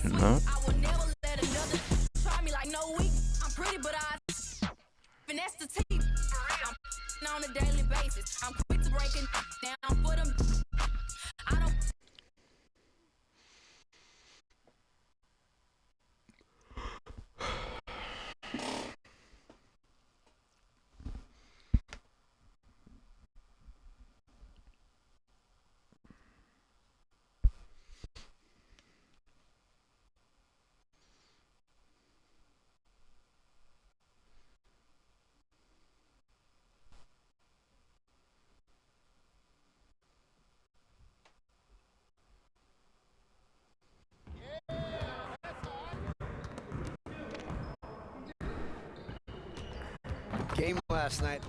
Ne? Game last night.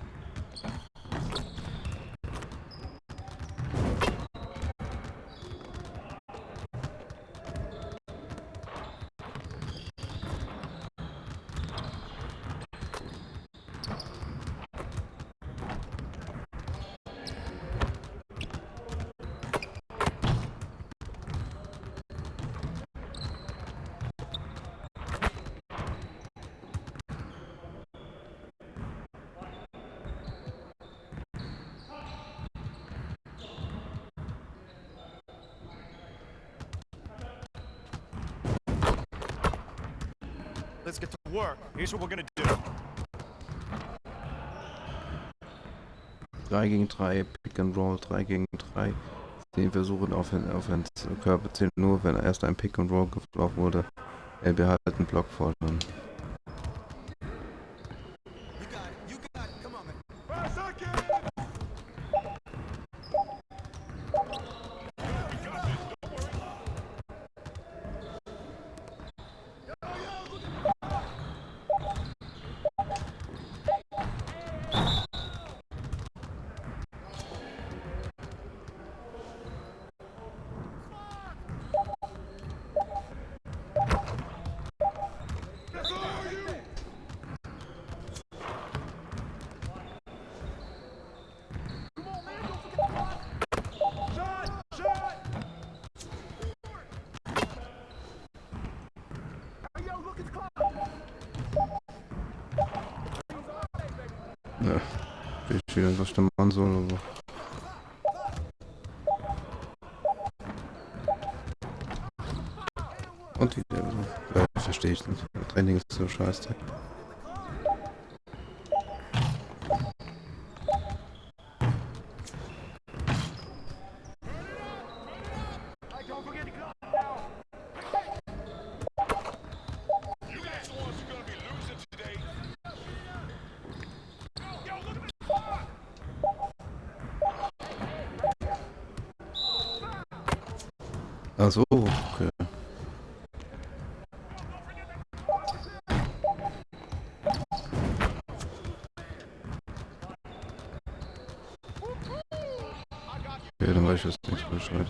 Let's get to work. Here's what we're gonna do. 3 gegen 3, Pick and Roll, 3 gegen 3. 10 Versuche auf Körper zählen nur, wenn erst ein Pick and Roll geblockt wurde. Wir halten Block fordern. Ja, ich wieder was der Mann soll, aber. Und die, verstehe ich nicht. Training ist so scheiße. Ach so, okay. Okay, dann weiß ich jetzt nicht Bescheid.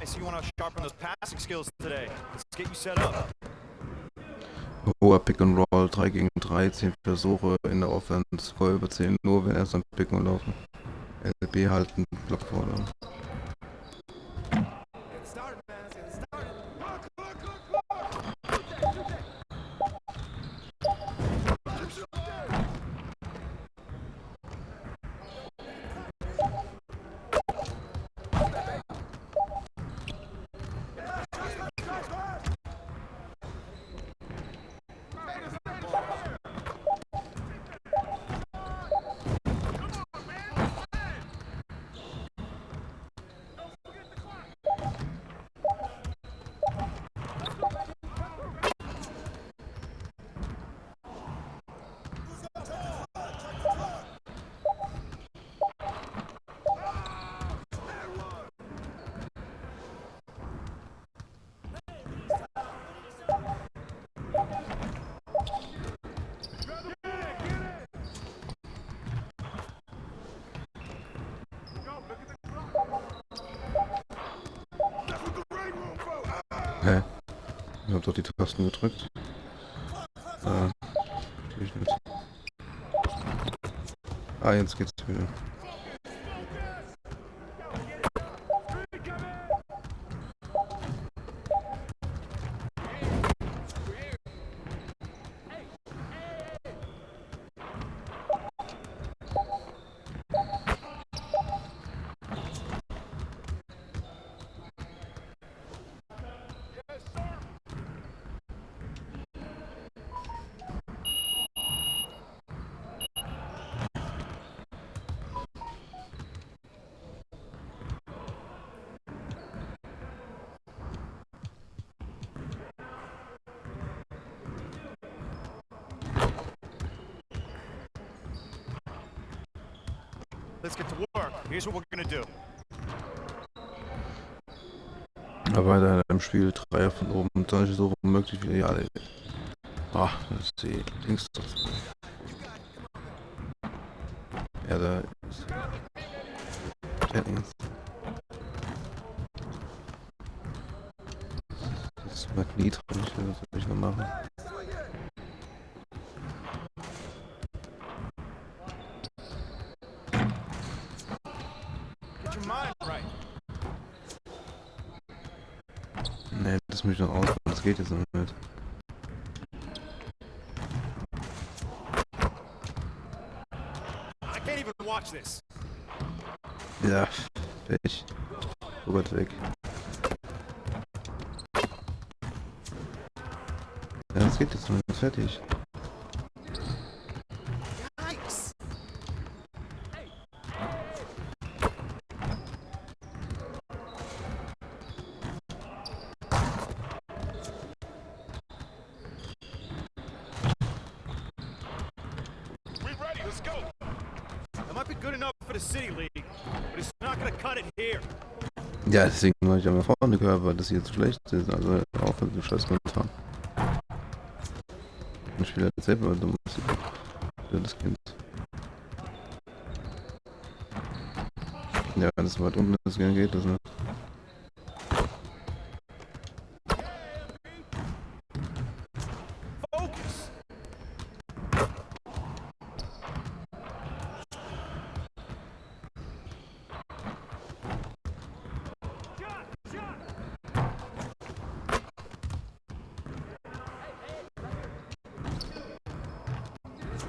So you want to sharpen those passing skills today. Let's get you set up. Hoher Pick and Roll, 3 gegen 3, 10 Versuche in der Offense, voll überzählen nur, wenn erst am Pick und laufen. LB halten, Block fordern. Hä? Ich hab doch die Tasten gedrückt. Natürlich nicht. Ah, jetzt geht's wieder. Let's get to work. Here's what we're gonna do. Aber da im Spiel Dreier von oben und dann so möglich wie ja. Ah, das ist die Dings doch. Ja, da ist. Jennings. Das Magnet, was soll ich noch machen? Get your mind right. Ne, das muss ich noch ausbauen, das geht jetzt noch nicht. I can't even watch this. Ja, Pech. Robert weg. Ja, das geht jetzt noch nicht, fertig. Yikes. We ready? Let's go. That might be good enough for the City League, but it's not gonna cut it here. Ja, deswegen wollte ich einmal vorne gehört, weil das hier zu schlecht ist. Also auch mit dem scheiß Kommentar. Ein Spieler hat selber dumm für das Kind. Ja, wenn es weit unten ist, geht das nicht. Focus.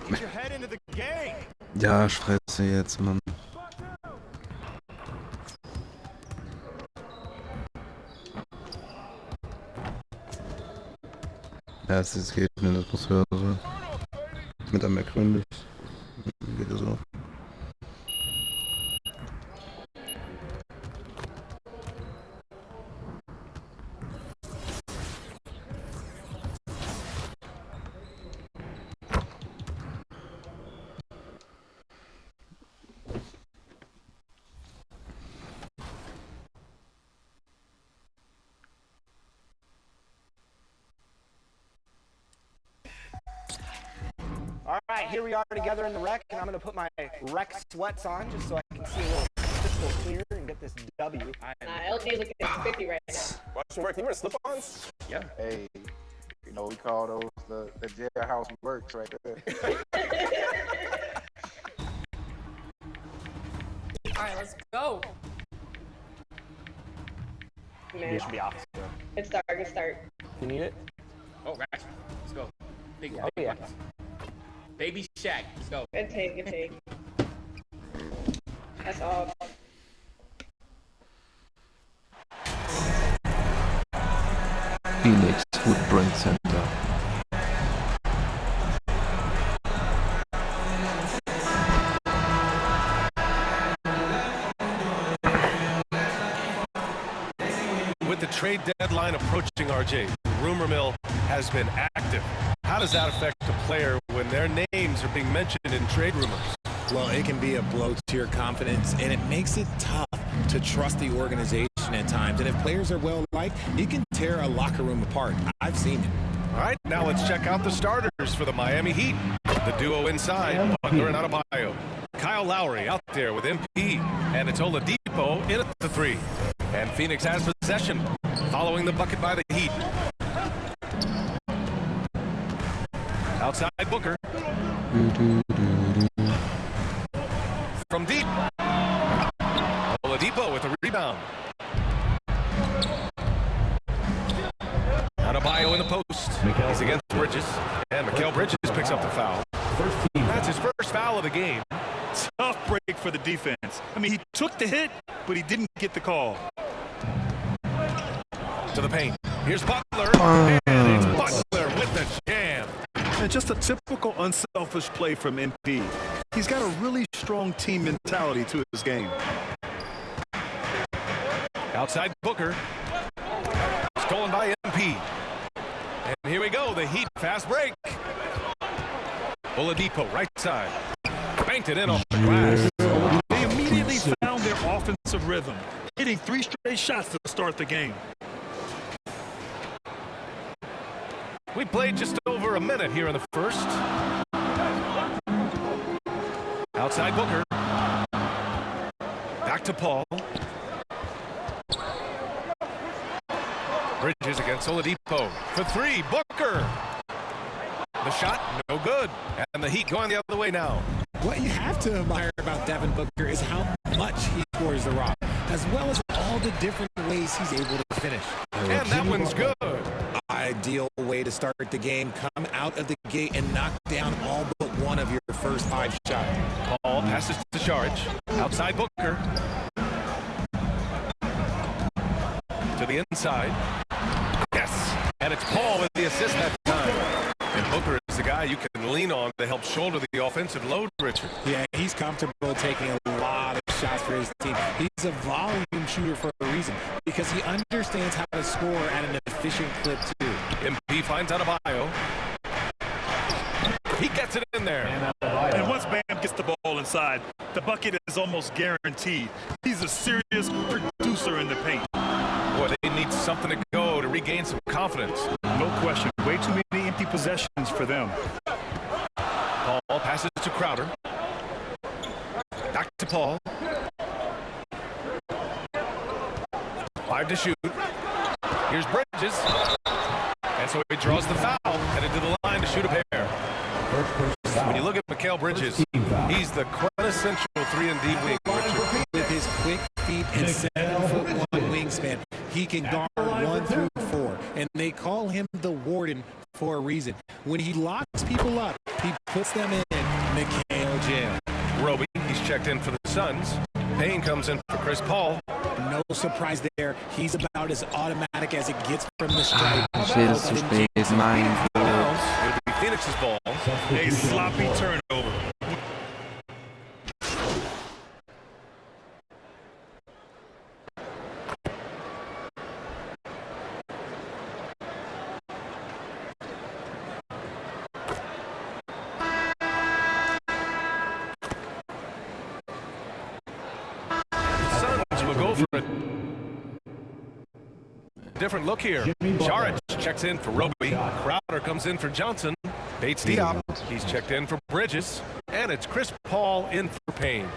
Get your head into the game. Ja, ich fresse jetzt, Mann. Ja, es geht in der Atmosphäre so. Mit einem Ergründet. Geht das auch. All right, here we are together in the rec, and I'm going to put my rec sweats on just so I can see a little crystal clear and get this W. LG looking 50 right now. Watch your work. You wear slip-ons? Yeah. Hey, you know, we call those the jailhouse works right there. All right, let's go. Man, You should be off. So. it's dark. It's dark. You need it? Oh, gotcha. Let's go. Big, Oh, big yeah. buckets. Baby Shaq. Let's go. Good take. Good take. That's all. Phoenix Footprint Center. With the trade deadline approaching, RJ, the rumor mill has been active. How does that affect a player when their names are being mentioned in trade rumors? Well, it can be a blow to your confidence, and it makes it tough to trust the organization at times. And if players are well liked, it can tear a locker room apart. I've seen it. All right, now let's check out the starters for the Miami Heat. The duo inside, Butler and Adebayo. Kyle Lowry out there with MP, and Oladipo in at the three. And Phoenix has possession, following the bucket by the Heat. Outside Booker. From deep. Oladipo with a rebound. Adebayo in the post. He's against Bridges. And Mikal Bridges picks up the foul. That's his first foul of the game. Tough break for the defense. I mean, he took the hit, but he didn't get the call. To the paint. Here's Butler. And it's Butler with the jam. And just a typical unselfish play from MP. He's got a really strong team mentality to his game. Outside Booker. Stolen by MP. And here we go. The Heat fast break. Oladipo right side. Banked it in off the glass. They immediately found their offensive rhythm, hitting 3 straight shots to start the game. We played just over a minute here in the first. Outside Booker. Back to Paul. Bridges against Oladipo for 3. Booker. The shot, no good. And the Heat going the other way now. What you have to admire about Devin Booker is how much he scores the rock, as well as all the different ways he's able to finish. And that one's good. Ideal way to start the game. Come out of the gate and knock down all but one of your first 5 shots. Paul passes to Saric. Outside Booker. To the inside. Yes. And it's Paul with the assist that time. And Booker is the guy you can lean on to help shoulder the offensive load, Richard. Yeah, he's comfortable taking a lot of shots for his team. He's a volume shooter for a reason, because he understands how to score at an efficient clip, too. MP finds Adebayo. He gets it in there. And once Bam gets the ball inside, the bucket is almost guaranteed. He's a serious producer in the paint. Boy, they need something to go to regain some confidence. No question. Way too many empty possessions for them. Paul passes to Crowder. Back to Paul. 5 to shoot. Here's Bridges. And so he draws the foul, headed to the line to shoot a pair. When you look at Mikal Bridges, he's the quintessential 3-and-D wing, Richard. With his quick feet and 7'1" wingspan, he can guard 1 through 4, and they call him the Warden for a reason. When he locks people up, he puts them in Mikal jail. Roby, he's checked in for the Suns. Payne comes in for Chris Paul. No surprise there. He's about as automatic as it gets from the stripe. Shit ist zu spät. Mein Gott. It'll be Phoenix's ball. A sloppy turnover. Suns will go for a different look here. Saric checks in for Roby. Crowder comes in for Johnson. Bates Diop. He's checked in for Bridges. And it's Chris Paul in for Payne.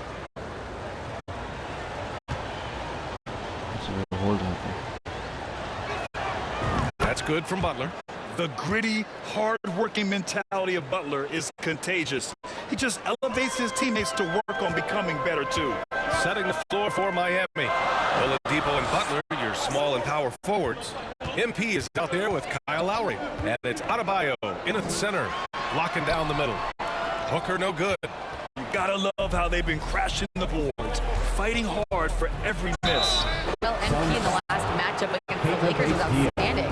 That's good from Butler. The gritty, hard-working mentality of Butler is contagious. He just elevates his teammates to work on becoming better, too. Setting the floor for Miami. Oladipo and Butler, your small and power forwards. MP is out there with Kyle Lowry. And it's Adebayo in at the center, locking down the middle. Hooker no good. You gotta love how they've been crashing the boards, fighting hard for every miss. Well, MP in the last matchup against the Lakers was outstanding.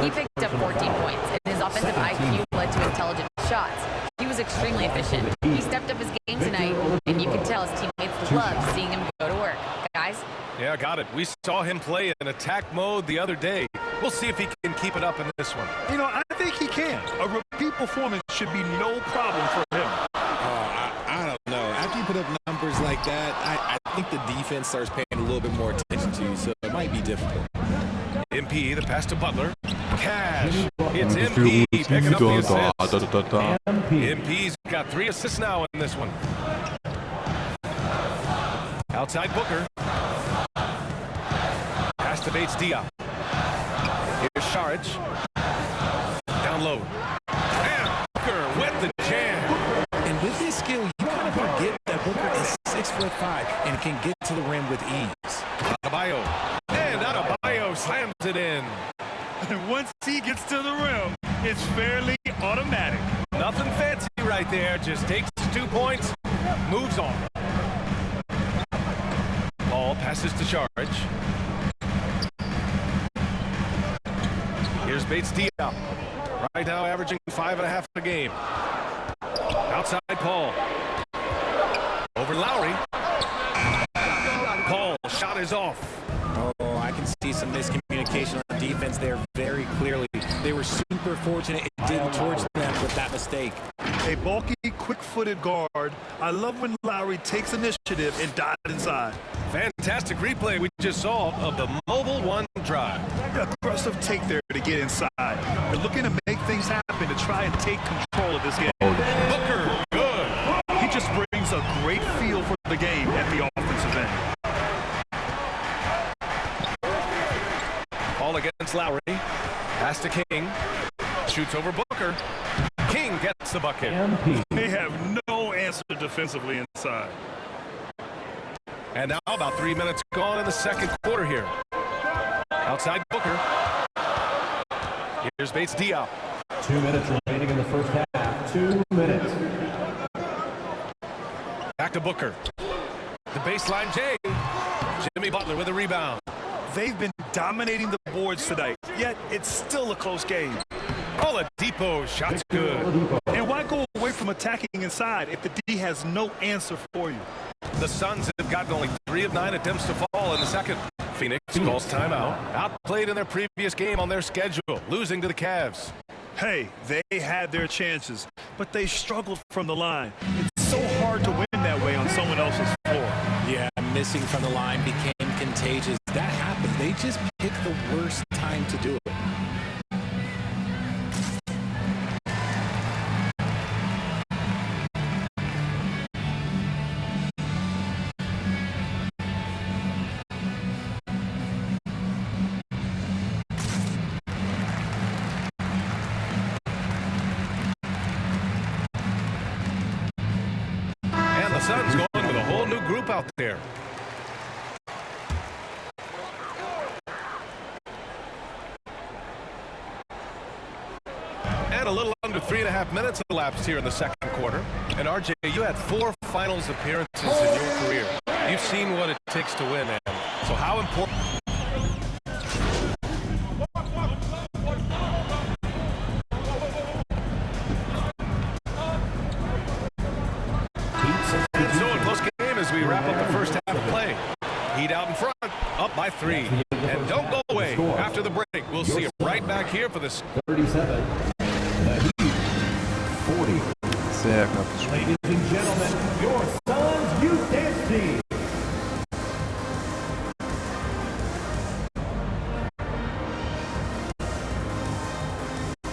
He picked up 14 points, and his offensive IQ led to intelligent shots. He was extremely efficient. He stepped up his game tonight, and you can tell his teammates loved seeing him go to work. Guys? Yeah, got it. We saw him play in attack mode the other day. We'll see if he can keep it up in this one. You know, I think he can. A repeat performance should be no problem for him. I don't know. After you put up numbers like that, I think the defense starts paying a little bit more attention to you, so it might be difficult. MP, the pass to Butler. Cash. It's MP picking up the assist. MP's got 3 assists now in this one. Outside Booker. Pass to Bates Diop. Here's Saric. Down low. And Booker with with ease. Adebayo. And Adebayo slams it in. And once he gets to the rim, it's fairly automatic. Nothing fancy right there. Just takes 2 points, moves on. Paul passes to Charge. Here's Bates Diop. Right now averaging 5.5 a game. Outside Paul. Over Lowry. Paul, shot is off. Oh, I can see some miscommunication on defense there very clearly. They were super fortunate it didn't torch them with that mistake. A bulky, quick-footed guard. I love when Lowry takes initiative and dives inside. Fantastic replay we just saw of the mobile one drive. Aggressive take there to get inside. They're looking to make things happen to try and take control of this game. Booker, good. He just brings a great feel for the game at the offensive end. Ball against Lowry. Pass to King. Shoots over Booker. King gets the bucket. They have no answer defensively inside. And now about 3 minutes gone in the second quarter here. Outside Booker. Here's Bates Diop. 2 minutes remaining in the first half. 2 minutes. Back to Booker. The baseline Jay. Jimmy Butler with a rebound. They've been dominating the boards tonight, yet it's still a close game. Oladipo, shot's good. And why go away from attacking inside if the D has no answer for you? The Suns have gotten only 3 of 9 attempts to fall in the second. Phoenix calls timeout. Outplayed in their previous game on their schedule, losing to the Cavs. Hey, they had their chances, but they struggled from the line. It's so hard to win that way on someone else's floor. Yeah, missing from the line became contagious. That happens. They just pick the worst time to do it. And the Suns going with a whole new group out there. And a little under 3.5 minutes elapsed here in the second quarter. And RJ, you had 4 finals appearances in your career. You've seen what it takes to win, man. So how important... And so a close game as we wrap up the first half of play. Heat out in front, up by 3. And don't go away. After the break, we'll see you right back here for this. 37. The Heat 40. Sehr knappes Spiel. Ladies and gentlemen, your Suns Youth Dance Team.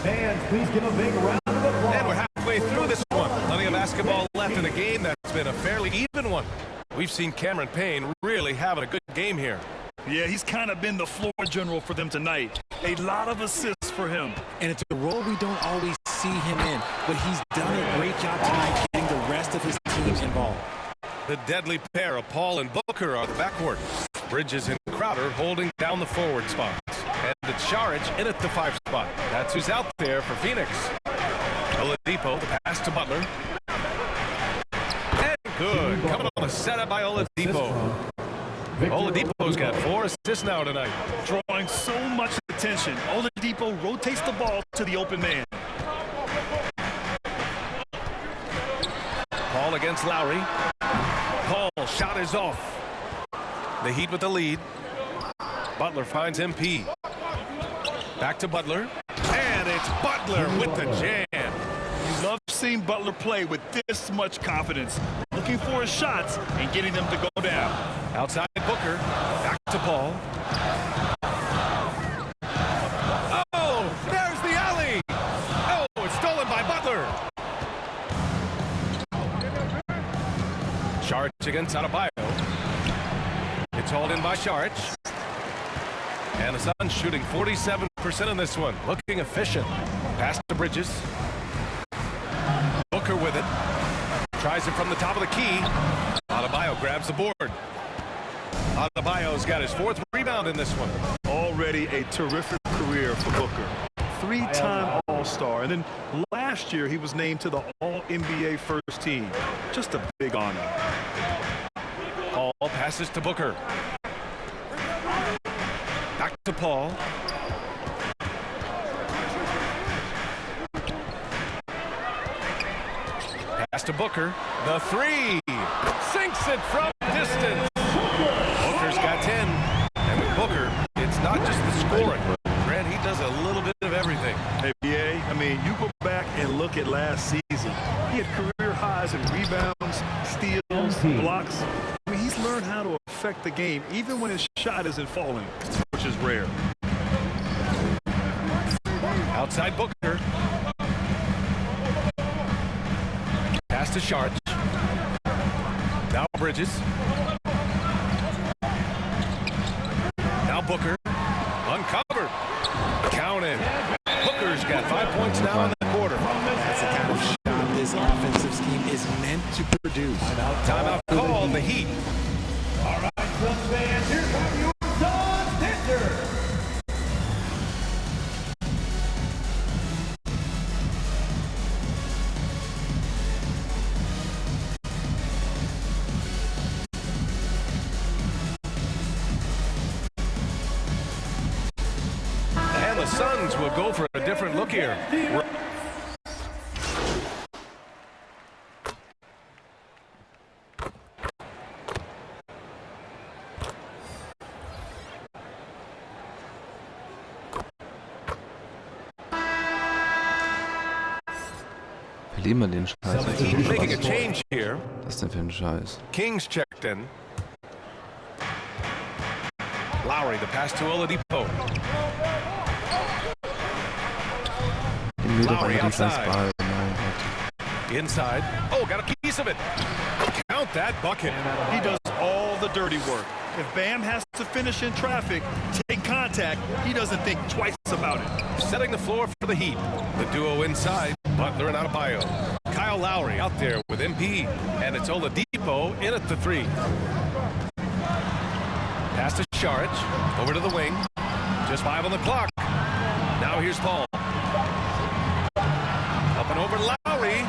Fans, please give a big round of applause. And we're halfway through this one. Plenty of basketball left in a game that's been a fairly even one. We've seen Cameron Payne really having a good game here. Yeah, he's kind of been the floor general for them tonight. A lot of assists for him. And it's a role we don't always see him in, but he's done a great job tonight getting the rest of his team involved. The deadly pair of Paul and Booker are the backcourt. Bridges and Crowder holding down the forward spots. And it's Šarić in at the 5 spot. That's who's out there for Phoenix. Oladipo, the pass to Butler. And good. Coming on a setup by Oladipo. Oladipo's got 4 assists now tonight. Drawing so much attention, Oladipo rotates the ball to the open man. Paul against Lowry. Paul, shot is off. The Heat with the lead. Butler finds MP. Back to Butler. And it's Butler with the jam. You love seeing Butler play with this much confidence. Looking for his shots and getting them to go down. Outside Booker. Back to Paul. Oh, there's the alley. Oh, it's stolen by Butler. Šarić against Adebayo. It's hauled in by Šarić. And the Suns shooting 47% in this one. Looking efficient. Pass to Bridges. Booker with it. Tries it from the top of the key. Adebayo grabs the board. Adebayo's got his 4th rebound in this one. Already a terrific career for Booker. 3-time All-Star. And then last year, he was named to the All-NBA first team. Just a big honor. Paul passes to Booker. Back to Paul. Pass to Booker. The 3. Sinks it from distance. Booker's got 10. And with Booker, it's not just the scoring. Grant, he does a little bit of everything. NBA, I mean, you go back and look at last season. He had career highs in rebounds, steals, blocks. I mean, he's learned how to affect the game, even when his shot isn't falling, which is rare. Outside Booker. Pass to Sharp. Now Bridges. Now Booker. Uncovered. Counted. Booker's got 5 points now in the quarter. That's the kind of shot this offensive scheme is meant to produce. Timeout called, the Heat. All right, Suns fans, here come your Suns Tender. And the Suns will go for a different look here. Verlieren wir den Scheiß. Making a change here. Was ist denn für ein Scheiß? Kings checked in. Lowry, the pass to Oladipo. Gib mir doch Lowry einen outside. Defense-Ball. Mein Gott. Inside. Oh, got a piece of it. Count that bucket. He does all the dirty work. If Bam has to finish in traffic, take contact, he doesn't think twice about it. Setting the floor for the Heat. The duo inside, Butler and Adebayo. Kyle Lowry out there with MP. And it's Oladipo in at the 3. Pass to Saric. Over to the wing. Just 5 on the clock. Now here's Paul. Up and over Lowry.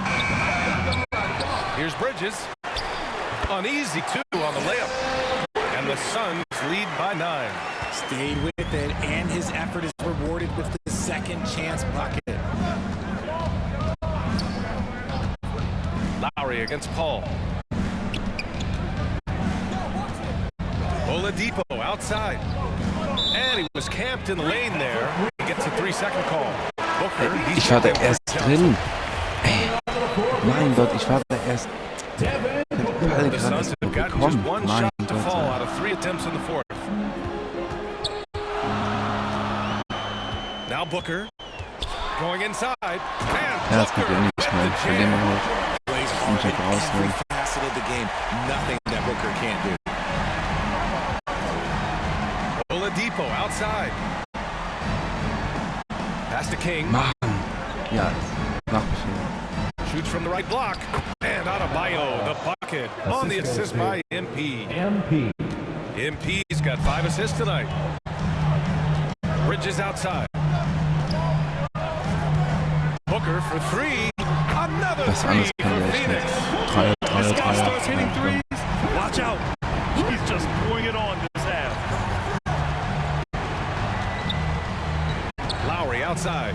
Here's Bridges. Uneasy 2 on the layup. And the Suns lead by 9. Stayed with it, and his effort is rewarded with the second chance bucket. Lowry against Paul. Oladipo outside. And he was camped in the lane there. He gets a 3-second call. Booker, Ich war da erst drin. Ey, mein Gott, ich war da erst. Ball The Suns have got just bekommen. one Mein shot to Gott. fall out of 3 attempts in the 4th. Now Booker going inside. And Ja, das geht ja nicht schnell. Verlieren wir halt. Plays Muss ich hard halt in rausnehmen. every facet of the game. Nothing that Booker can't do. Oladipo outside. Pass to King. Mann. Ja, Nachbefehl. Shoots from the right block. And Adebayo, the bucket on the assist by MP. MP. MP's got 5 assists tonight. Bridges outside. Booker for 3. Another Was 3 anderes kann for der echt Phoenix. nicht. Dreier, This guy starts hitting Dreier. threes. Watch out. He's just pouring it on this half. Lowry outside.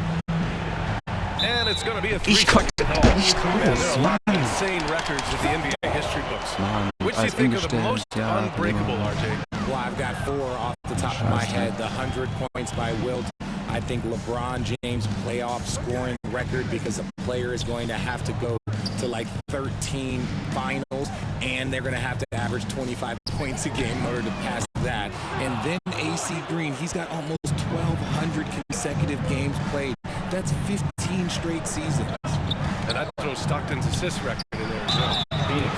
And it's going to be a 3. Ich konnte Man, there are a lot of insane records in the NBA history books. Mann, Which do you alles think are the umgestellt. most Ja, unbreakable, genau. RJ? Well, I've got 4 off the top of my head. The 100 points by Wilt. I think LeBron James playoff scoring record, because a player is going to have to go to like 13 finals, and they're going to have to average 25 points a game in order to pass that. And then AC Green, he's got almost 1,200 consecutive games played. That's 15 straight seasons. And I'd throw Stockton's assist record in there as well.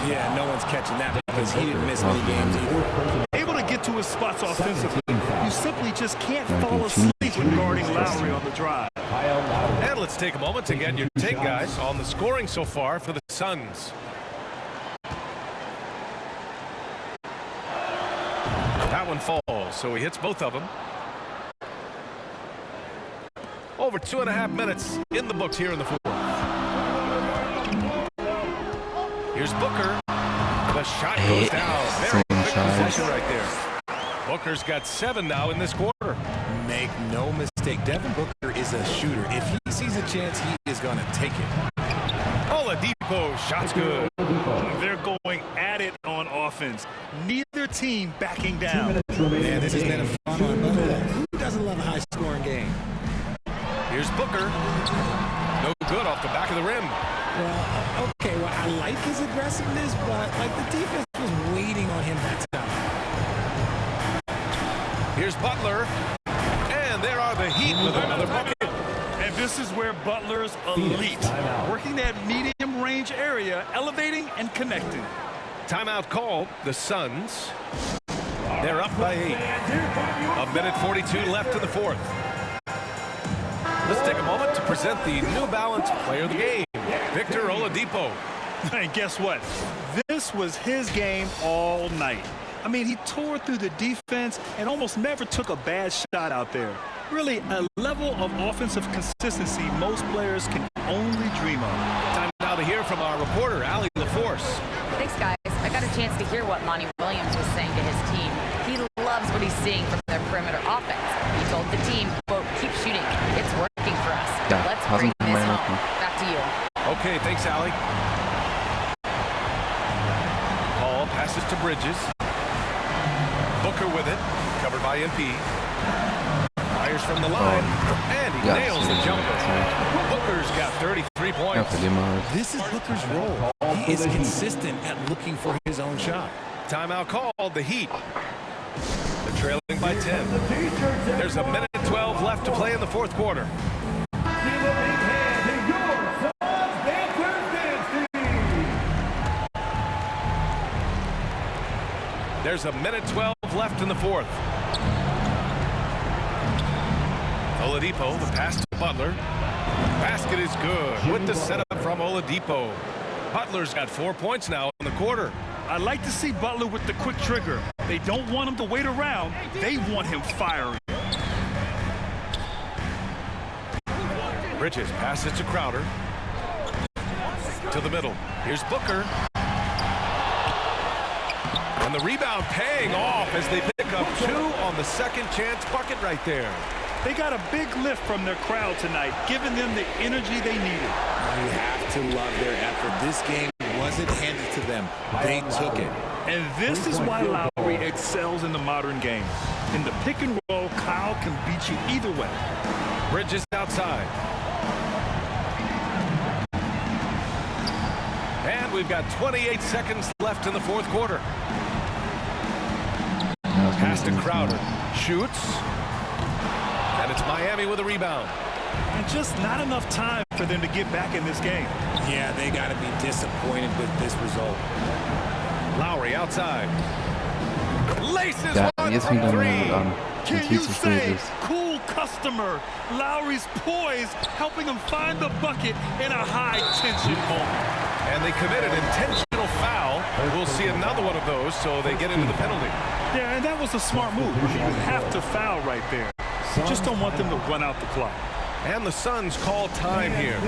Yeah, no one's catching that because he didn't miss many games either. Able to get to his spots offensively. You simply just can't fall asleep when guarding Lowry on the drive. And let's take a moment to get your take, guys, on the scoring so far for the Suns. that one falls, so he hits both of them. Over 2.5 minutes in the books here in the fourth. Here's Booker. The shot goes down. Very quick possession right there. Booker's got 7 now in this quarter. Make no mistake, Devin Booker is a shooter. If he sees a chance, he is going to take it. Oladipo, shot's good. They're going at it on offense. Neither team backing down. Man, this has been a fun one. Who doesn't love a high-scoring game? Here's Booker. No good off the back of the rim. Well, okay, well, I like his aggressiveness, but like the defense was waiting on him that time. Here's Butler. And there are the Heat with another bucket. And this is where Butler's elite. Working that medium range area, elevating and connecting. Timeout called. The Suns. They're up by 8. 1:42 left in the fourth. Let's take a moment to present the New Balance Player of the Game, Victor Oladipo. And guess what? This was his game all night. I mean, he tore through the defense and almost never took a bad shot out there. Really, a level of offensive consistency most players can only dream of. Time now to hear from our reporter, Allie LaForce. Thanks, guys. I got a chance to hear what Monty Williams was saying to his team. He loves what he's seeing from their perimeter offense. He told the team, quote, keep shooting. It's working for us. Yeah, Let's bring hasn't this been home. Back to you. Okay, thanks, Allie. Paul passes to Bridges. Booker with it, covered by MP. Fires from the line, and he nails the jumper. Booker's got 33 points. This is Booker's role. He is consistent at looking for his own shot. Timeout called. The Heat. They're trailing by 10. There's 1:12 left to play in the fourth quarter. There's 1:12 left in the fourth. Oladipo, the pass to Butler. Basket is good with the setup from Oladipo. Butler's got 4 points now in the quarter. I like to see Butler with the quick trigger. They don't want him to wait around. They want him firing. Bridges passes to Crowder. To the middle. Here's Booker. And the rebound paying off as they pick up 2 on the second chance bucket right there. They got a big lift from their crowd tonight, giving them the energy they needed. You have to love their effort. This game wasn't handed to them. They took it. And this is why Lowry excels in the modern game. In the pick and roll, Kyle can beat you either way. Bridges outside. And we've got 28 seconds left in the fourth quarter. Pass to Crowder. Shoots. And it's Miami with a rebound. And just not enough time for them to get back in this game. Yeah, they got to be disappointed with this result. Lowry outside. Laces Ja, one jetzt from fängt er three. mal an. Can Viel you zu spät say ist. cool customer? Lowry's poise helping him find the bucket in a high-tension moment. And they commit an intentional foul. We'll see another one of those, so they get into the penalty. Yeah, and that was a smart move. You have to foul right there. You just don't want them to run out the clock. And the Suns call time here.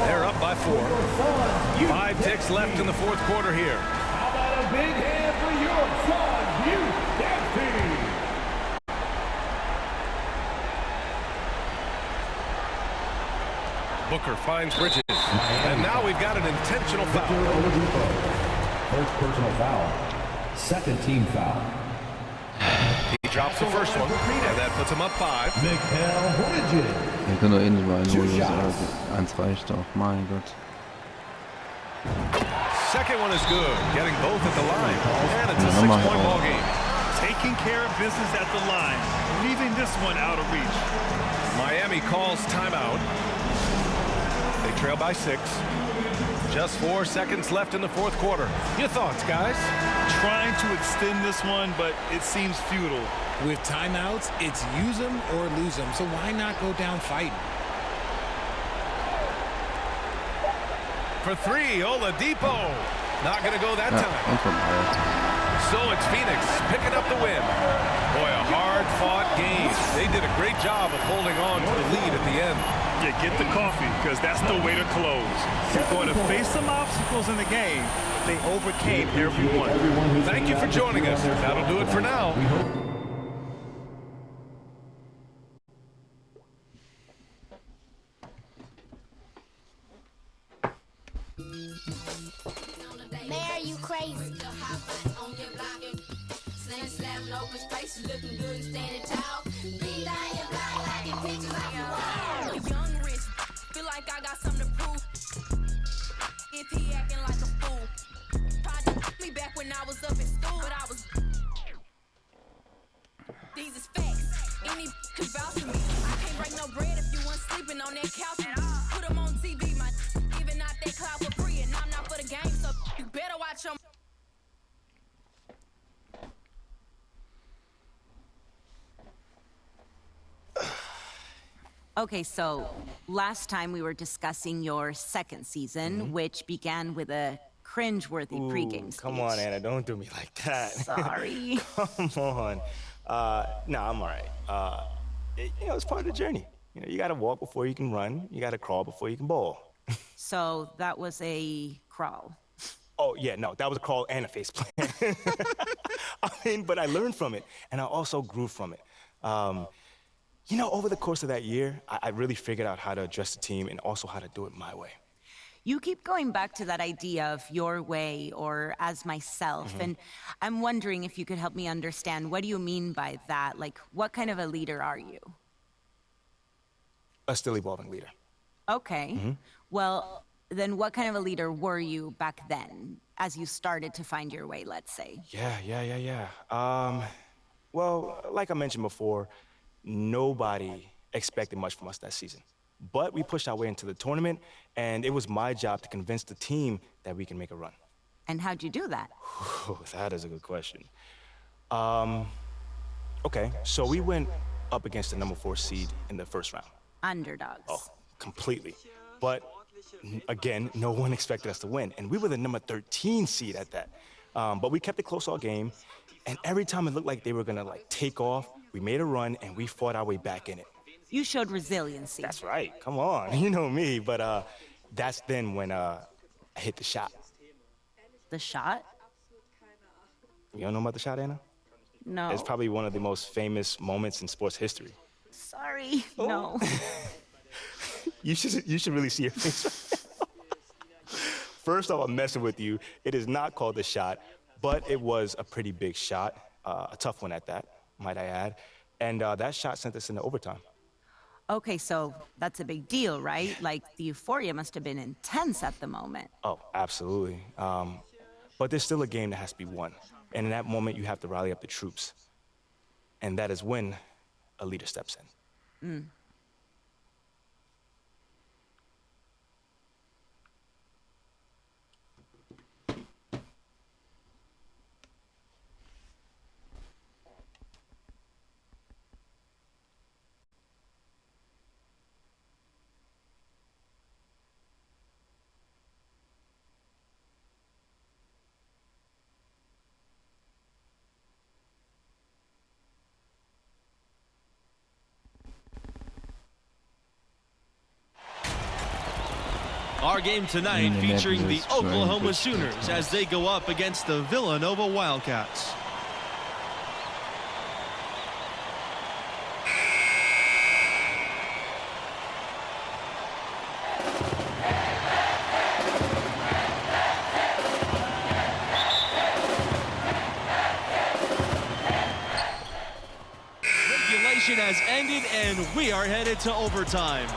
They're up by 4. 5 ticks left in the fourth quarter here. How about a big hand for your Suns Youth Dance Team? Booker finds Bridges. And now we've got an intentional foul. First personal foul. Second team foul. He drops the first one, and that puts him up 5. Mikal Bridges. Wir können doch eh nicht übereinholen, also 1 reicht auch, mein Gott. Second one is good, getting both at the line. And it's a 6-point ball game. Taking care of business at the line, leaving this one out of reach. Miami calls timeout. They trail by 6. Just 4 seconds left in the fourth quarter. Your thoughts, guys? Trying to extend this one, but it seems futile. With timeouts, it's use them or lose them, so why not go down fighting? For 3, Oladipo. Not going to go that Ja, time. und vorbei. So it's Phoenix picking up the win. Boy, a hard-fought game. They did a great job of holding on to the lead at the end. Yeah, get the coffee, because that's the way to close. You're going to face some obstacles in the game. They overcame everyone. Thank you for joining us. That'll do it for now. Mayor, you crazy. Young rich, feel like I got something to prove. If he acting like a fool, tried to put me back when I was up in school, but I was. These is facts. Any can vouch for me. I can't break no bread if you weren't sleeping on that couch. Put them on TV, my giving out that cloud for free, and I'm not for the game, so you better watch them. Okay, so last time we were discussing your second season, which began with a cringe-worthy pregame speech. Come on, Anna, don't do me like that. Sorry. Come on. No, I'm all right. It's part of the journey. You got to walk before you can run. You got to crawl before you can bowl. So that was a crawl. Oh, yeah, no, that was a crawl and a face plant. But I learned from it, and I also grew from it. Over the course of that year, I really figured out how to address the team and also how to do it my way. You keep going back to that idea of your way or as myself, and I'm wondering if you could help me understand, what do you mean by that? Like, what kind of a leader are you? A still evolving leader. Okay. Well, then what kind of a leader were you back then, as you started to find your way, let's say? Yeah. Well, like I mentioned before, nobody expected much from us that season. But we pushed our way into the tournament, and it was my job to convince the team that we can make a run. And how'd you do that? That is a good question. Okay, so we went up against the number 4 seed in the first round. Underdogs. Oh, completely. But again, no one expected us to win, and we were the number 13 seed at that. But we kept it close all game, and every time it looked like they were gonna take off, we made a run and we fought our way back in it. You showed resiliency. That's right. Come on, you know me. But that's then when I hit the shot. The shot? You don't know about the shot, Anna? No. It's probably one of the most famous moments in sports history. Sorry, no. You should really see your face. First off, I'm messing with you. It is not called the shot, but it was a pretty big shot, a tough one at that, might I add. And that shot sent us into overtime. Okay, so that's a big deal, right? Like, the euphoria must have been intense at the moment. Oh, absolutely. But there's still a game that has to be won. And in that moment, you have to rally up the troops. And that is when a leader steps in. Our game tonight featuring the Oklahoma Sooners as they go up against the Villanova Wildcats. Regulation has ended and we are headed to overtime.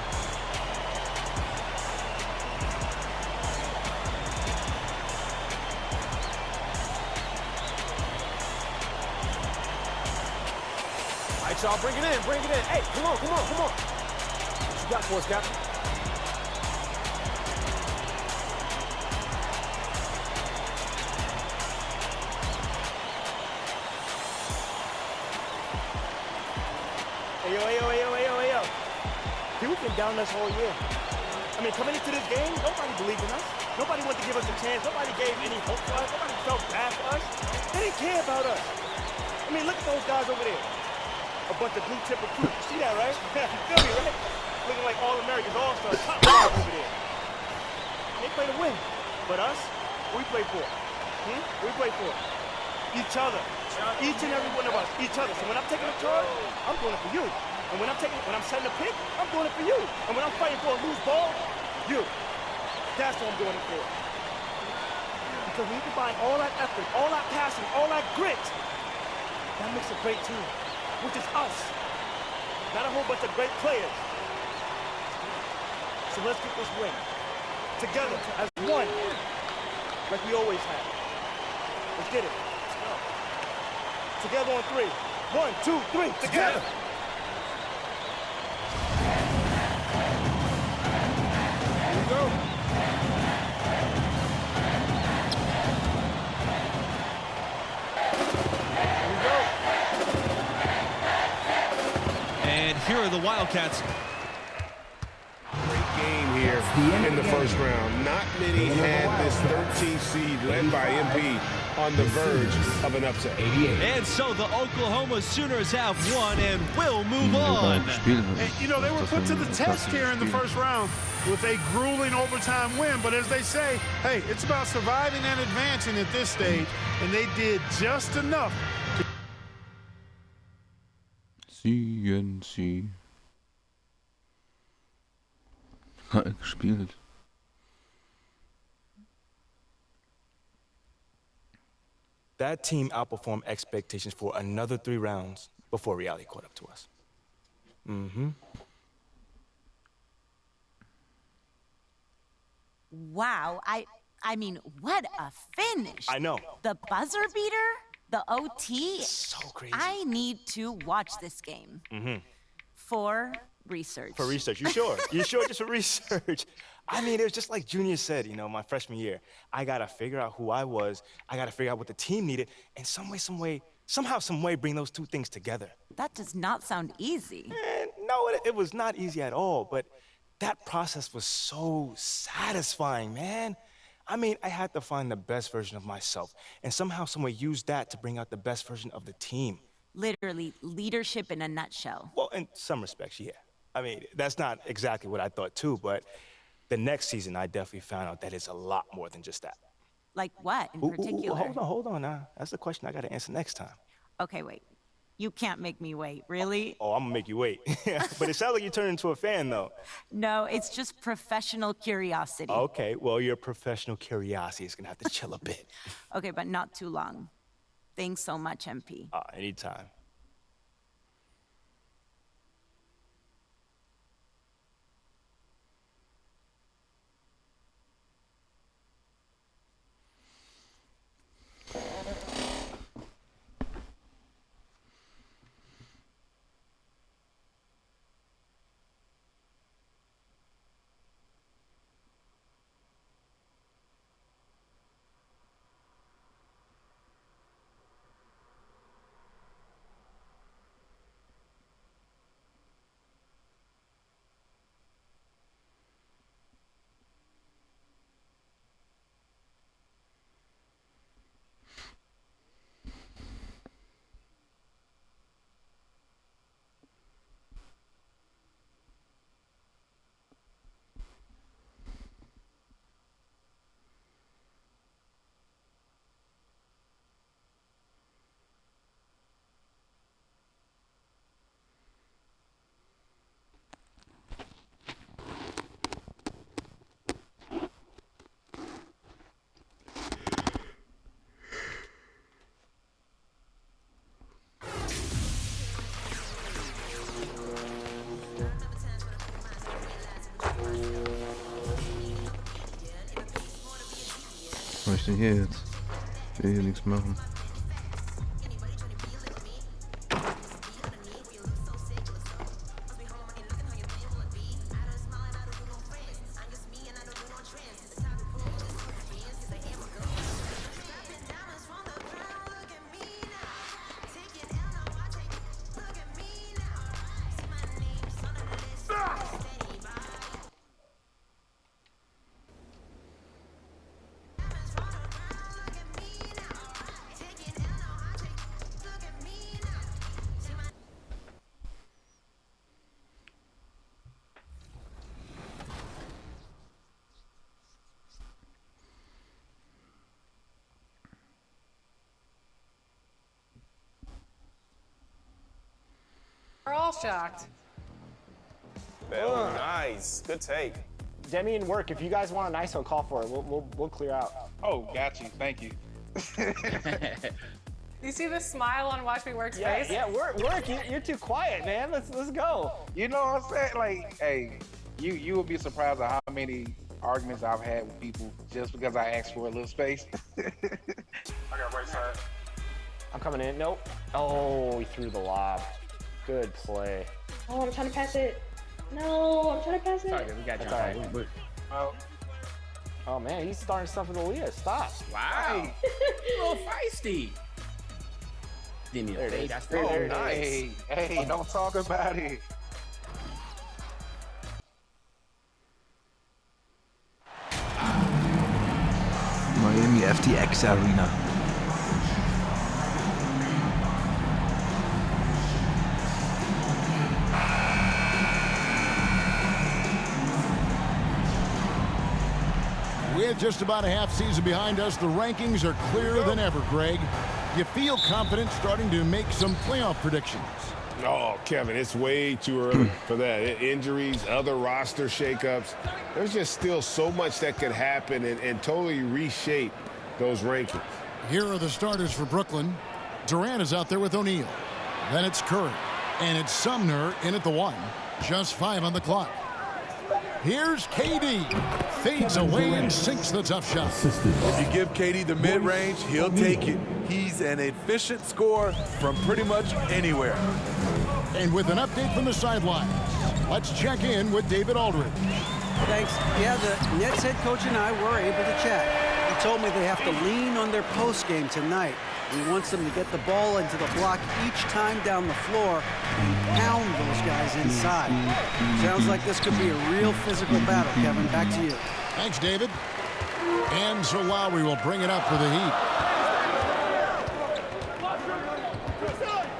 Y'all, bring it in. Hey, come on. What you got for us, Captain? Hey, yo. People been down us all year. I mean, coming into this game, nobody believed in us. Nobody wanted to give us a chance. Nobody gave any hope for us. Nobody felt bad for us. They didn't care about us. I mean, look at those guys over there. A bunch of blue chip recruits. You see that, right? You feel me, right? Looking like all Americans, all-stars, top guys over there. They play to win. But us, what we play for? What we play for? Each other. Each and every one of us. Each other. So when I'm taking a charge, I'm doing it for you. And when I'm setting a pick, I'm doing it for you. And when I'm fighting for a loose ball, you. That's what I'm doing it for. Because when you combine all that effort, all that passion, all that grit, that makes a great team, which is us. Not a whole bunch of great players. So let's get this win. Together, as one, like we always have. Let's get it. Let's go. Together on 3. 1, 2, 3, together. Here we go. And here are the Wildcats. Great game here in the first round. Not many had this 13th seed led by MP on the verge of an upset. And so the Oklahoma Sooners have won and will move on. And, you know, they were put to the test here in the first round with a grueling overtime win. But as they say, hey, it's about surviving and advancing at this stage. And they did just enough. CNC. Gespielt. That team outperformed expectations for another 3 rounds before reality caught up to us. Wow, I mean, what a finish. I know. The buzzer beater, the OT. So crazy. I need to watch this game. For research. For research, you sure? You sure just for research? I mean, it was just like Junior said, you know, my freshman year. I got to figure out who I was. I got to figure out what the team needed. And somehow, some way, bring those two things together. That does not sound easy. No, it was not easy at all. But that process was so satisfying, man. I mean, I had to find the best version of myself. And somehow, some way, use that to bring out the best version of the team. Literally, leadership in a nutshell. Well, in some respects, yeah. I mean, that's not exactly what I thought, too, but the next season, I definitely found out that it's a lot more than just that. Like what in particular? Hold on now. That's the question I got to answer next time. Okay, wait. You can't make me wait, really? Oh, I'm going to make you wait. But it sounds like you turned into a fan, though. No, it's just professional curiosity. Okay, well, your professional curiosity is going to have to chill a bit. Okay, but not too long. Thanks so much, MP. Anytime. Was mache ich denn hier jetzt? Ich will hier nichts machen. shocked. Oh, nice. Good take. Demi and work. If you guys want an ISO, call for it. We'll clear out. Oh, got you. Thank you. You see the smile on Watch Me Work's face? Yeah, work. You're too quiet, man. Let's go. You know what I'm saying? Like, hey, you would be surprised at how many arguments I've had with people just because I asked for a little space. I got right side. I'm coming in. Nope. Oh, he threw the lob. Good play. Oh, I'm trying to pass it. No, I'm trying to pass it. Sorry, we got you. That's all right. Oh man, he's starting stuff with Aaliyah. Stop. Wow. A little feisty. Give me a fade. That's the Nice. Hey, don't talk about it. Miami FTX Arena. With just about a half season behind us, the rankings are clearer than ever, Greg. You feel confident starting to make some playoff predictions. Oh, Kevin, it's way too early for that. Injuries, other roster shakeups. There's just still so much that could happen and totally reshape those rankings. Here are the starters for Brooklyn. Durant is out there with O'Neal. Then it's Curry. And it's Sumner in at the 1. Just 5 on the clock. Here's KD. Fades away and sinks the tough shot. If you give KD the mid-range, he'll take it. He's an efficient scorer from pretty much anywhere. And with an update from the sidelines, let's check in with David Aldridge. Thanks. Yeah, the Nets head coach and I were able to chat. He told me they have to lean on their post game tonight. He wants them to get the ball into the block each time down the floor and pound those guys inside. Sounds like this could be a real physical battle, Kevin. Back to you. Thanks, David. And so Lowry will bring it up for the Heat.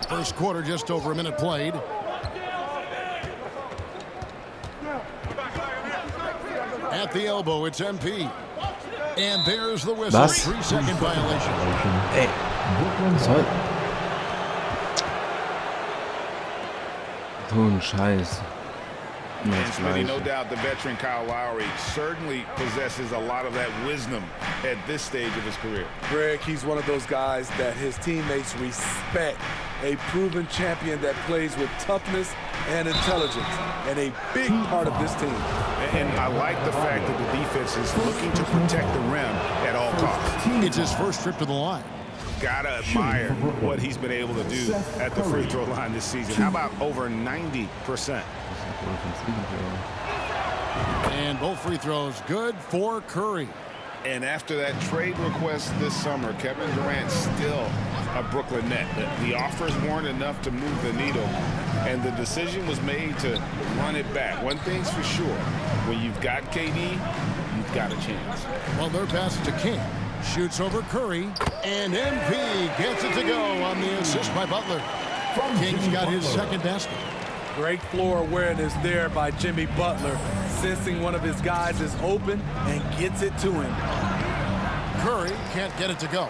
First quarter, just over a minute played. At the elbow, it's MP. And there's the whistle. Was? 3-second violation. Ey. Soll. So ein Scheiß. And Smitty, no doubt the veteran Kyle Lowry certainly possesses a lot of that wisdom at this stage of his career. Greg, he's one of those guys that his teammates respect. A proven champion that plays with toughness and intelligence, and a big part of this team. And I like the fact that the defense is looking to protect the rim at all costs. It's his first trip to the line. Gotta admire what he's been able to do at the free throw line this season. How about over 90%? And both free throws good for Curry. And after that trade request this summer, Kevin Durant still a Brooklyn Net. The offers weren't enough to move the needle, and the decision was made to run it back. One thing's for sure, when you've got KD, you've got a chance. Well, their pass to King. Shoots over Curry, and MP gets it to go on the assist by Butler. King's got his second basket. Great floor awareness there by Jimmy Butler, sensing one of his guys is open and gets it to him. Curry can't get it to go.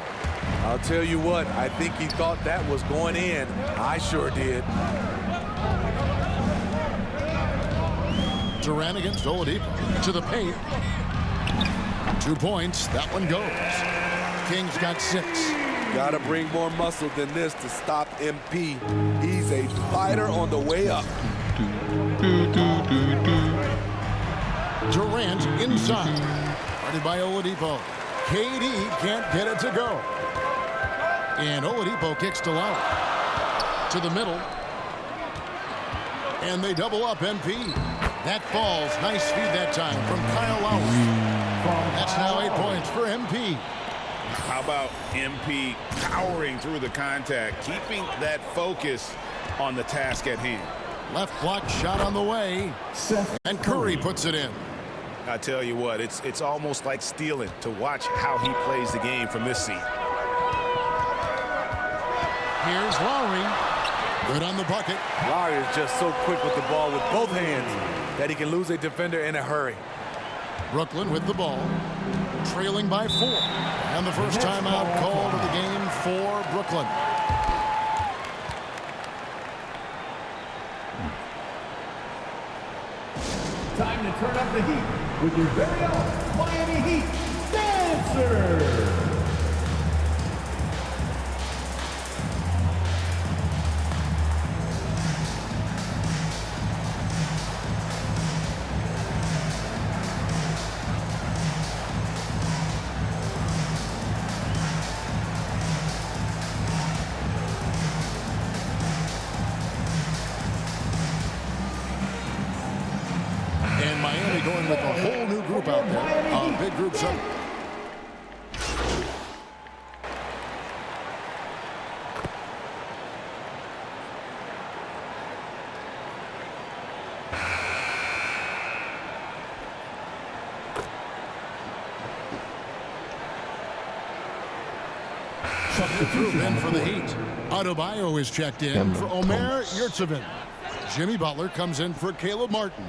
I'll tell you what, I think he thought that was going in. I sure did. Durant against Oladipo to the paint. 2 points. That one goes. King's got 6. Gotta bring more muscle than this to stop MP. He's a fighter on the way up. Durant inside. Guarded by Oladipo. KD can't get it to go. And Oladipo kicks to Lowry. To the middle. And they double up MP. That falls. Nice feed that time from Kyle Lowry. That's now 8 points for MP. How about MP powering through the contact, keeping that focus on the task at hand? Left block shot on the way. And Curry puts it in. I tell you what, it's almost like stealing to watch how he plays the game from this seat. Here's Lowry. Good on the bucket. Lowry is just so quick with the ball with both hands that he can lose a defender in a hurry. Brooklyn with the ball, trailing by 4. And the first timeout called of the game for Brooklyn. Time to turn up the heat with your very own Miami Heat Dancer. And Miami going with a whole new group out there. Big groups up. Substitute in for the Heat. Adebayo is checked in for Omer Yurtseven. Jimmy Butler comes in for Caleb Martin.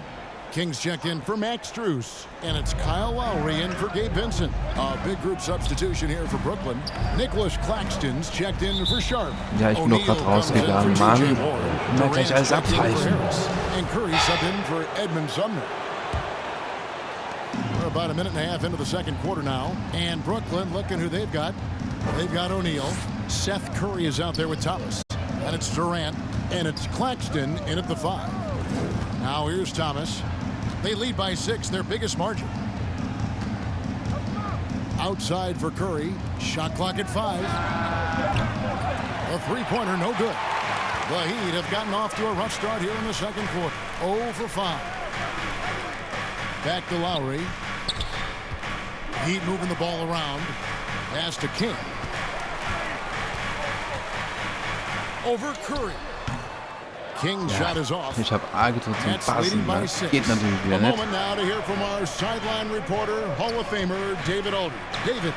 Kings checked in for Max Strus, and it's Kyle Lowry in for Gabe Vincent. A big group substitution here for Brooklyn. Nicholas Claxton's checked in for Sharp. Ja, ich bin noch gerade rausgegangen. Mann, immer gleich alles abpfeifen. And Curry subbed in for Edmund Sumner. We're about a minute and a half into the second quarter now, and Brooklyn looking who they've got. They've got O'Neal. Seth Curry is out there with Thomas, and it's Durant, and it's Claxton in at the 5. Now here's Thomas. They lead by 6, their biggest margin. Outside for Curry. Shot clock at 5. A three-pointer, no good. The Heat have gotten off to a rough start here in the second quarter. 0 for 5. Back to Lowry. Heat moving the ball around. Pass to King. Over Curry. King's shot is off. Ich habe A gedrückt zum Passen. Das geht natürlich wieder nicht. Moment now to hear from our sideline reporter, Hall of Famer David Aldridge. David.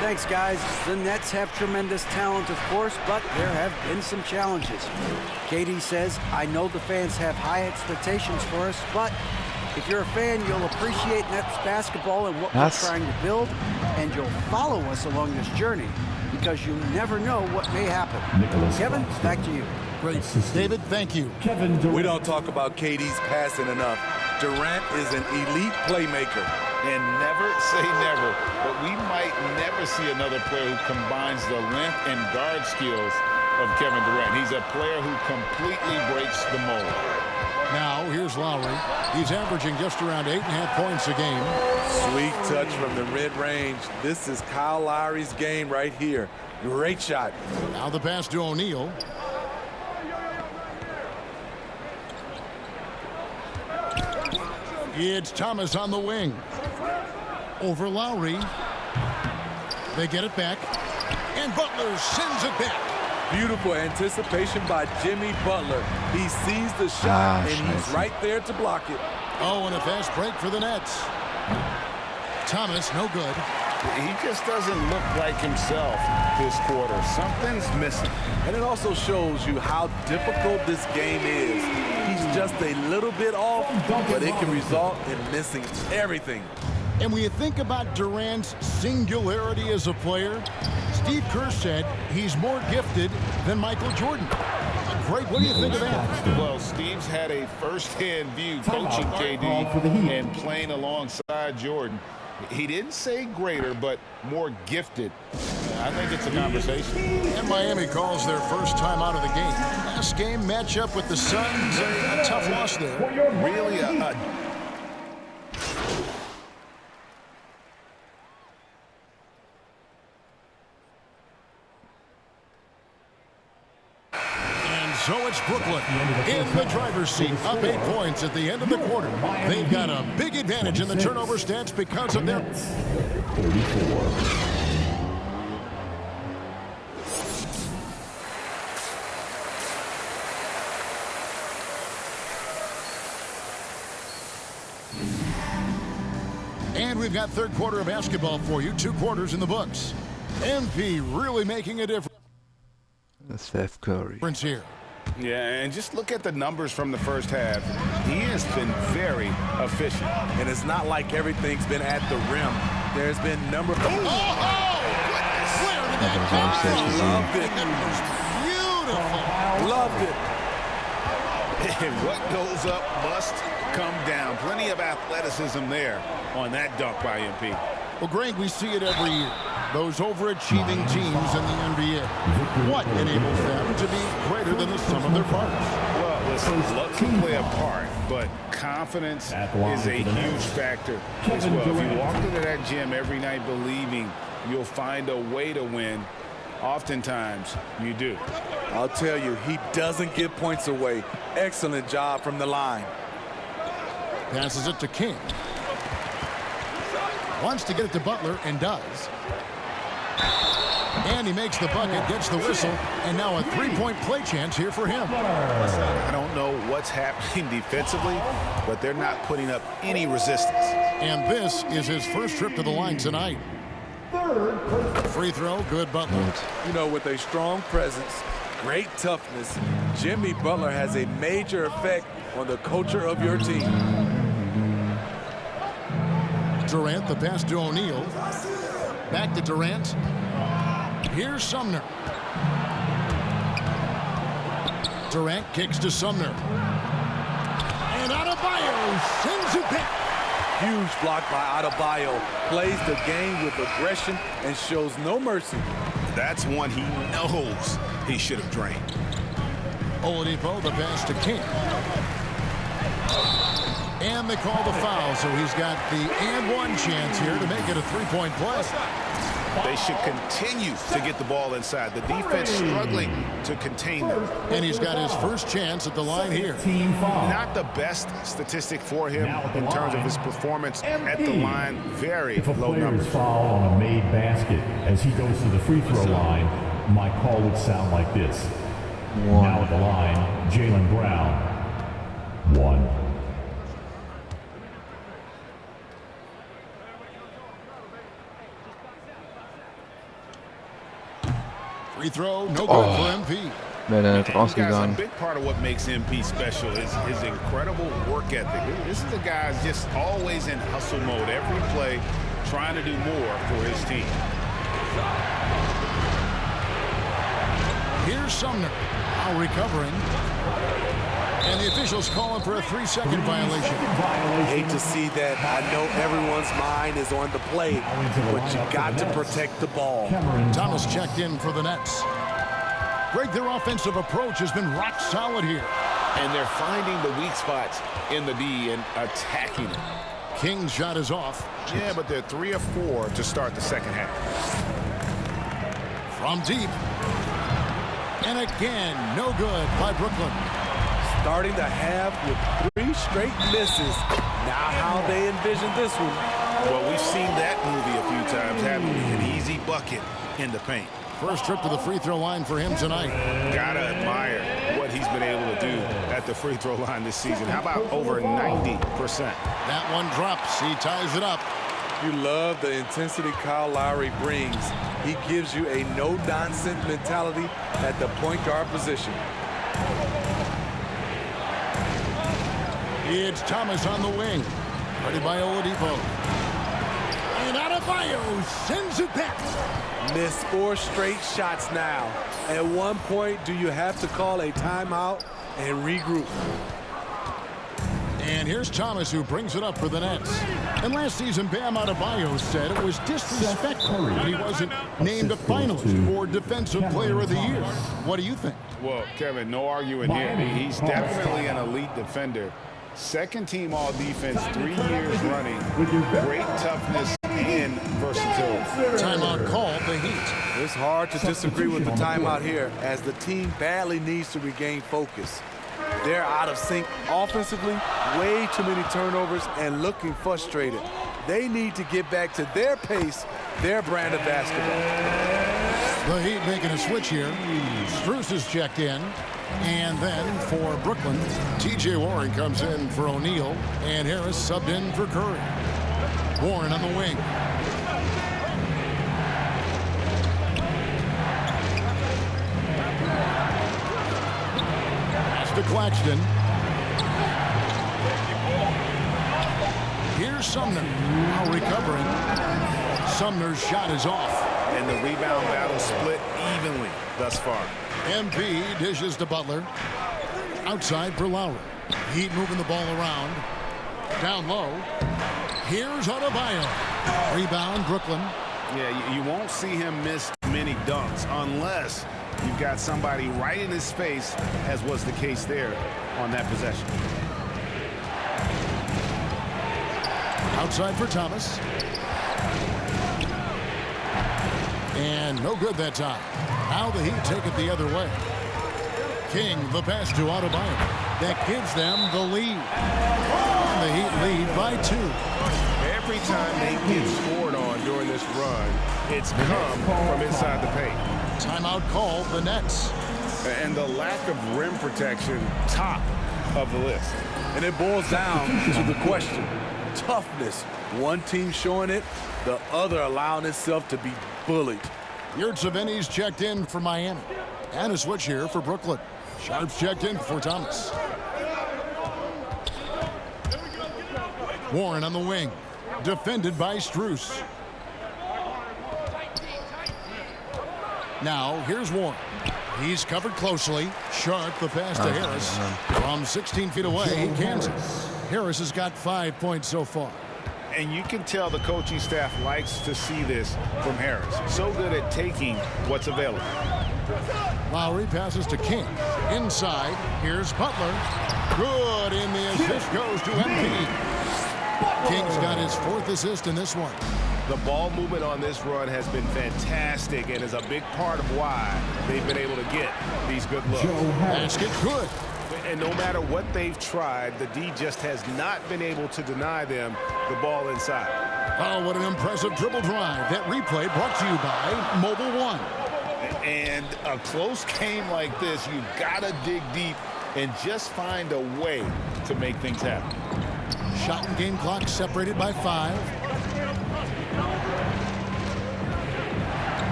Thanks, guys. The Nets have tremendous talent, of course, but there have been some challenges. KD says, I know the fans have high expectations for us, but if you're a fan, you'll appreciate Nets basketball and what we're trying to build, and you'll follow us along this journey because you never know what may happen. Kevin, back to you. Great. David, thank you. We don't talk about KD's passing enough. Durant is an elite playmaker. And never say never, but we might never see another player who combines the length and guard skills of Kevin Durant. He's a player who completely breaks the mold. Now, here's Lowry. He's averaging just around 8.5 points a game. Sweet touch from the mid-range. This is Kyle Lowry's game right here. Great shot. Now the pass to O'Neal. It's Thomas on the wing. Over Lowry. They get it back. And Butler sends it back. Beautiful anticipation by Jimmy Butler. He sees the shot, and he's right there to block it. Oh, and a fast break for the Nets. Thomas, no good. He just doesn't look like himself this quarter. Something's missing. And it also shows you how difficult this game is. He's just a little bit off, but it can result in missing everything. And when you think about Durant's singularity as a player, Steve Kerr said he's more gifted than Michael Jordan. Greg, what do you think of that? Well, Steve's had a first-hand view coaching KD and playing alongside Jordan. He didn't say greater, but more gifted. I think it's a conversation. And Miami calls their first time out of the game. Last game matchup with the Suns, a tough loss there. Really So it's Brooklyn in the driver's seat, up 8 points at the end of the quarter. They've got a big advantage in the turnover stats because of their 34. And we've got third quarter of basketball for you, 2 quarters in the books. MP really making a difference. Seth Curry. Here. Yeah, and just look at the numbers from the first half. He has been very efficient. And it's not like everything's been at the rim. There's been number... Where did that Loved it. Beautiful. Loved it. And what goes up must come down. Plenty of athleticism there on that dunk by MP. Well, Greg, we see it every year. Those overachieving teams in the NBA. What enables them to be greater than the sum of their parts? Well, listen, luck can play a part, but confidence is a huge factor as well. If you walk into that gym every night believing you'll find a way to win, oftentimes you do. I'll tell you, he doesn't give points away. Excellent job from the line. Passes it to King. Wants to get it to Butler and does. And he makes the bucket, gets the whistle, and now a three-point play chance here for him. I don't know what's happening defensively, but they're not putting up any resistance. And this is his first trip to the line tonight. Free throw, good Butler. You know, with a strong presence, great toughness, Jimmy Butler has a major effect on the culture of your team. Durant, the pass to O'Neal. Back to Durant. Here's Sumner. Durant kicks to Sumner. And Adebayo sends it back. Huge block by Adebayo. Plays the game with aggression and shows no mercy. That's one he knows he should have drained. Oladipo, the pass to King. And they call the foul, so he's got the and one chance here to make it a three-point play. They should continue to get the ball inside. The defense struggling to contain them. And he's got his first chance at the line here. Not the best statistic for him in terms of his performance at the line. Very low numbers. If a player is fouled on a made basket as he goes to the free throw line, my call would sound like this. Now at the line, Jaylen Brown. 1. Free throw, no good for MP. Wäre der nicht A rausgegangen. big part of what makes MP special is his incredible work ethic. This is a guy just always in hustle mode every play, trying to do more for his team. Here's Sumner, now recovering. And the officials calling for a 3-second violation. I hate to see that. I know everyone's mind is on the play, but you got to protect the ball. Thomas checked in for the Nets. Greg, their offensive approach has been rock solid here. And they're finding the weak spots in the D and attacking it. King's shot is off. Yeah, but they're 3 of 4 to start the second half. From deep. And again, no good by Brooklyn. Starting the half with 3 straight misses. Now how they envision this one. Well, we've seen that movie a few times, haven't we? An easy bucket in the paint. First trip to the free throw line for him tonight. Gotta admire what he's been able to do at the free throw line this season. How about over 90%? That one drops. He ties it up. You love the intensity Kyle Lowry brings. He gives you a no-nonsense mentality at the point guard position. It's Thomas on the wing. Ready by Oladipo. And Adebayo sends it back. Missed 4 straight shots now. At one point, do you have to call a timeout and regroup? And here's Thomas, who brings it up for the Nets. And last season, Bam Adebayo said it was disrespectful that he wasn't named a finalist for Defensive Player of the Year. What do you think? Well, Kevin, no arguing here. He's definitely an elite defender. Second team all defense, 3 years running. Great toughness and versatility. Timeout called the Heat. It's hard to disagree with the timeout here, as the team badly needs to regain focus. They're out of sync offensively, way too many turnovers, and looking frustrated. They need to get back to their pace, their brand of basketball. The Heat making a switch here. Strus is checked in. And then for Brooklyn, T.J. Warren comes in for O'Neal, and Harris subbed in for Curry. Warren on the wing. Pass to Claxton. Here's Sumner, now recovering. Sumner's shot is off. And the rebound battle split evenly thus far. MP dishes to Butler. Outside for Lowry. Heat moving the ball around. Down low. Here's Adebayo. Rebound, Brooklyn. Yeah, you won't see him miss many dunks unless you've got somebody right in his face, as was the case there on that possession. Outside for Thomas. And no good that time. Now the Heat take it the other way. King, the pass to Adebayo. That gives them the lead. And the Heat lead by 2. Every time they get scored on during this run, it's come from inside the paint. Timeout called the Nets. And the lack of rim protection, top of the list. And it boils down to the question. Toughness. One team showing it, the other allowing itself to be bullied. Yurtseven's checked in for Miami. And a switch here for Brooklyn. Sharp's checked in for Thomas. Warren on the wing. Defended by Strus. Now, here's Warren. He's covered closely. Sharp, the pass to Harris. From 16 feet away, Kansas. Harris has got 5 points so far. And you can tell the coaching staff likes to see this from Harris. So good at taking what's available. Lowry passes to King. Inside, here's Butler. Good, and the assist goes to MP. King's got his 4th assist in this one. The ball movement on this run has been fantastic and is a big part of why they've been able to get these good looks. Basket good. And no matter what they've tried, the D just has not been able to deny them the ball inside. Oh, what an impressive dribble drive. That replay brought to you by Mobile One. And a close game like this, you've got to dig deep and just find a way to make things happen. Shot and game clock separated by 5.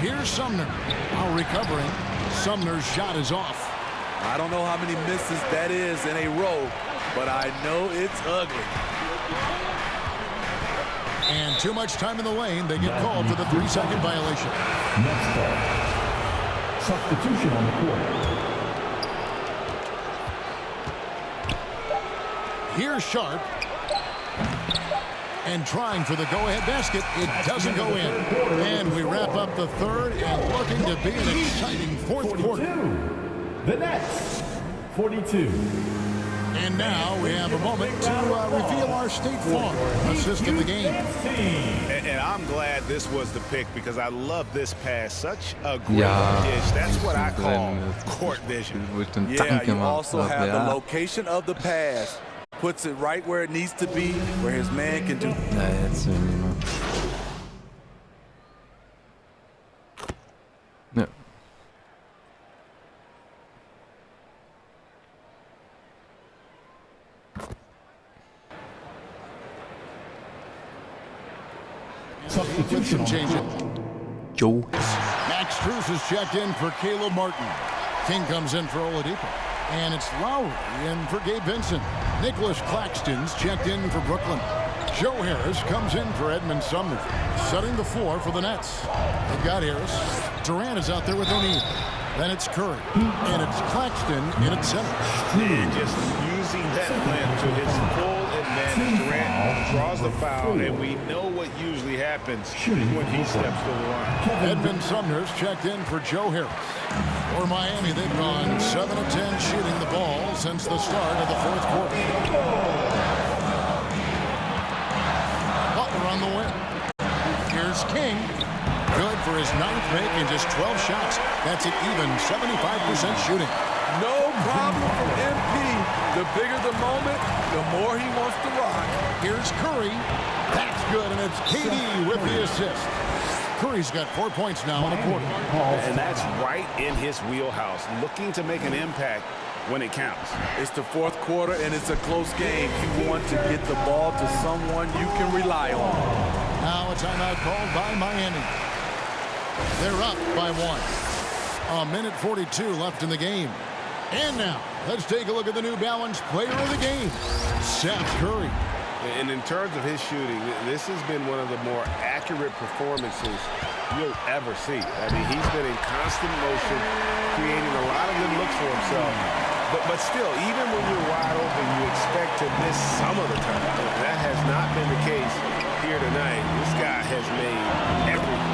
Here's Sumner. Now recovering. Sumner's shot is off. I don't know how many misses that is in a row, but I know it's ugly. And too much time in the lane. They get called for the 3-second violation. Next ball. Substitution on the court. Here's Sharp. And trying for the go-ahead basket. It doesn't go in. And we wrap up the third and looking to be an exciting fourth quarter. The Nets, 42. And now we have a moment to reveal our State Farm assist of the game. And I'm glad this was the pick because I love this pass. Such a great dish. That's what I call court vision. Yeah, you also have the location of the pass. Puts it right where it needs to be, where his man can do. Ja. Substitution changing. Joe. Max Strus is checked in for Caleb Martin. King comes in for Oladipo. And it's Lowry in for Gabe Vincent. Nicholas Claxton's checked in for Brooklyn. Joe Harris comes in for Edmund Sumner. Setting the floor for the Nets. They've got Harris. Durant is out there with O'Neal. Then it's Curry. And it's Claxton in at center. And just using that length to his full advantage. Durant draws the foul, and we know what usually happens when he steps to the line. Edmund Sumner's checked in for Joe Harris. For Miami, they've gone 7 of 10 shooting the ball since the start of the fourth quarter. Butler on the win. Here's King. Good for his 9th make in just 12 shots. That's an even 75% shooting. No problem for MP. The bigger the moment, the more he wants to rock. Here's Curry. That's good, and it's KD with the assist. Curry's got 4 points now in the quarter. And that's right in his wheelhouse, looking to make an impact when it counts. It's the fourth quarter, and it's a close game. You want to get the ball to someone you can rely on. Now a timeout called by Miami. They're up by 1. A minute 42 left in the game. And now, let's take a look at the New Balance player of the game, Seth Curry. And in terms of his shooting, this has been one of the more accurate performances you'll ever see. I mean, he's been in constant motion, creating a lot of good looks for himself. But still, even when you're wide open, you expect to miss some of the time. That has not been the case here tonight. This guy has made everything.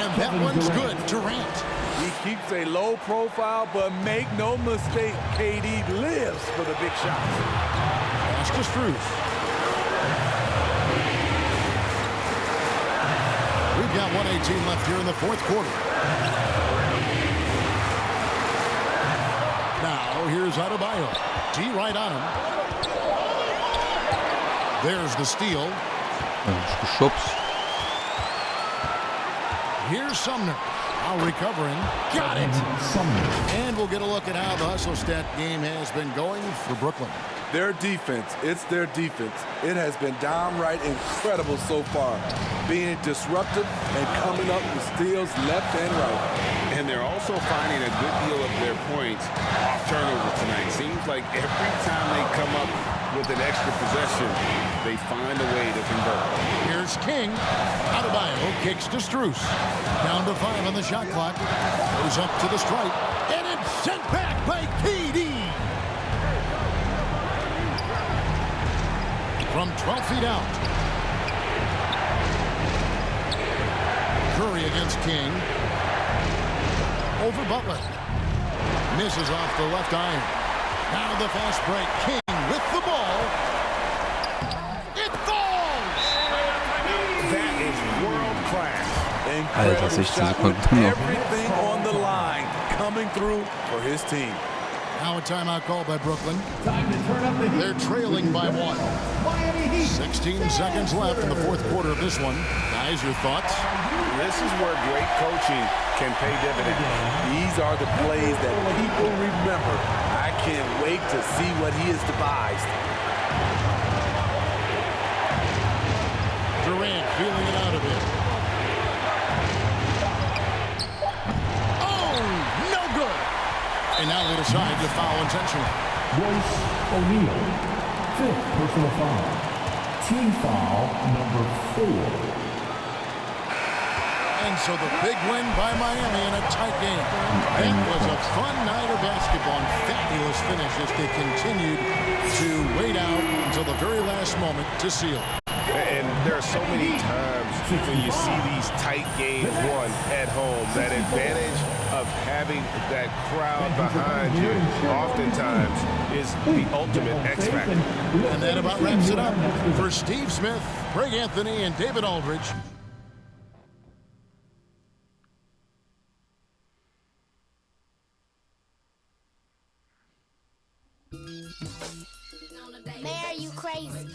And that one's good. Durant. He keeps a low profile, but make no mistake, KD lives for the big shots. Pass to Strus. We've got 1:18 left here in the fourth quarter. Now, here's Adebayo. D right on him. There's the steal. Geschubst. Here's Sumner. Now recovering. Got it. And we'll get a look at how the hustle stat game has been going for Brooklyn. Their defense, it's their defense. It has been downright incredible so far, being disruptive and coming up with steals left and right. And they're also finding a good deal of their points off turnover tonight. Seems like every time they come up with an extra possession, they find a way to convert. Here's King. Adebayo kicks to Strus. Down to 5 on the shot clock. Goes up to the stripe. And it's sent back by KD. From 12 feet out. Curry against King. Over Butler. Misses off the left iron. Now the fast break. King with the ball. It falls! That is world class. Alter, 16 Sekunden noch. Everything on the line coming through for his team. Now a timeout called by Brooklyn. They're trailing by 1. 16 seconds left in the fourth quarter of this one. Guys, your thoughts? This is where great coaching can pay dividends. These are the plays that people remember. I can't wait to see what he has devised. Durant feeling it out of it. Oh, no good. And now they decide to foul intentionally. Royce O'Neal, 5th personal foul. Team foul number 4. And so the big win by Miami in a tight game. That was a fun night of basketball and fabulous finish as they continued to wait out until the very last moment to seal. And there are so many times when you see these tight games won at home, that advantage of having that crowd behind you oftentimes is the ultimate X factor. And that about wraps it up for Steve Smith, Greg Anthony, and David Aldridge. Mayor, you crazy.